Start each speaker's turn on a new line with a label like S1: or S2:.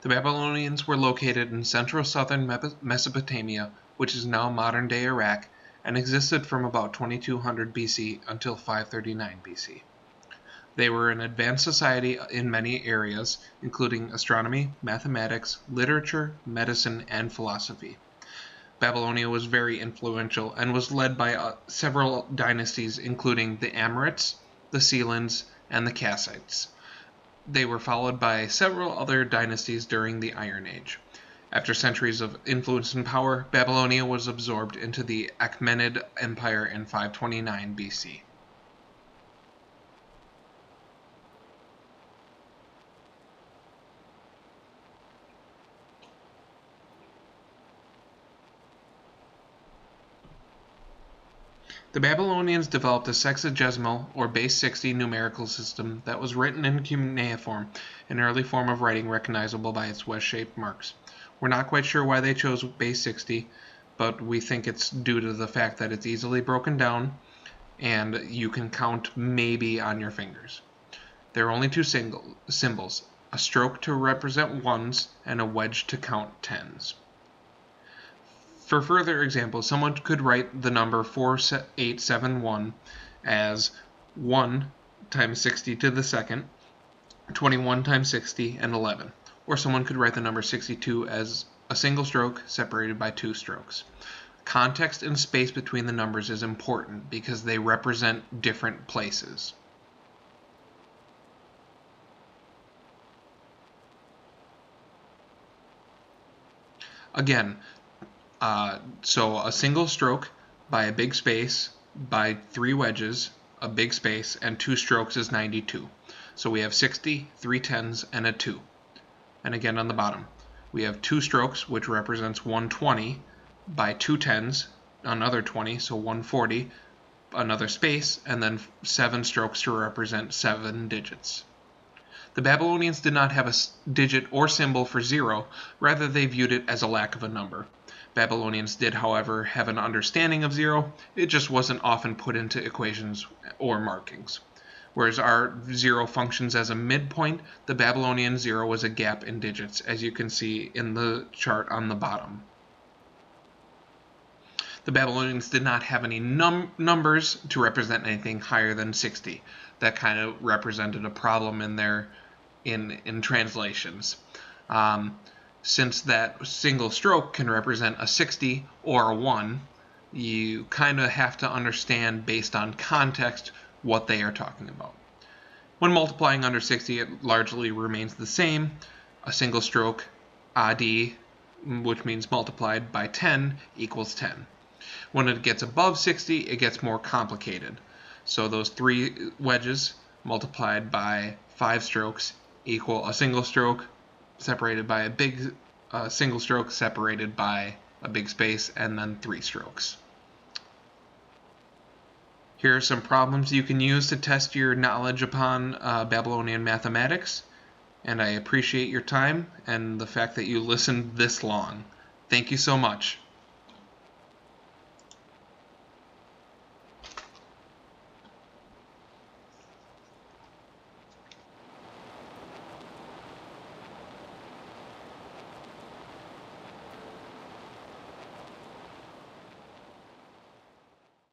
S1: The Babylonians were located in central southern Mesopotamia, which is now modern-day Iraq, and existed from about 2200 BC until 539 BC. They were an advanced society in many areas, including astronomy, mathematics, literature, medicine, and philosophy. Babylonia was very influential and was led by several dynasties, including the Amorites, the Selans, and the Kassites. They were followed by several other dynasties during the Iron Age. After centuries of influence and power, Babylonia was absorbed into the Achaemenid Empire in 529 BC. The Babylonians developed a sexagesimal, or base 60, numerical system that was written in cuneiform, an early form of writing recognizable by its wedge-shaped marks. We're not quite sure why they chose base 60, but we think it's due to the fact that it's easily broken down, and you can count maybe on your fingers. There are only two symbols, a stroke to represent ones and a wedge to count tens. For further examples, someone could write the number 4871 as 1 times 60 to the second, 21 times 60, and 11. Or someone could write the number 62 as a single stroke separated by two strokes. Context and space between the numbers is important because they represent different places. Again, so a single stroke by a big space by three wedges, a big space, and two strokes is 92. So we have 60, 3 tens, and a 2. And again on the bottom, we have two strokes, which represents 120, by 2 tens, another 20, so 140, another space, and then 7 strokes to represent 7 digits. The Babylonians did not have a digit or symbol for 0, rather they viewed it as a lack of a number. Babylonians did, however, have an understanding of 0, it just wasn't often put into equations or markings. Whereas our 0 functions as a midpoint, the Babylonian 0 was a gap in digits, as you can see in the chart on the bottom. The Babylonians did not have any numbers to represent anything higher than 60. That kind of represented a problem in their in translations. Since that single stroke can represent a 60 or a 1, you kind of have to understand based on context what they are talking about. When multiplying under 60, it largely remains the same. A single stroke, adi, which means multiplied by 10, equals 10. When it gets above 60, it gets more complicated. So those 3 wedges multiplied by 5 strokes equal a single stroke separated by a big single stroke separated by a big space, and then 3 strokes. Here are some problems you can use to test your knowledge upon Babylonian mathematics, and I appreciate your time and the fact that you listened this long. Thank you so much.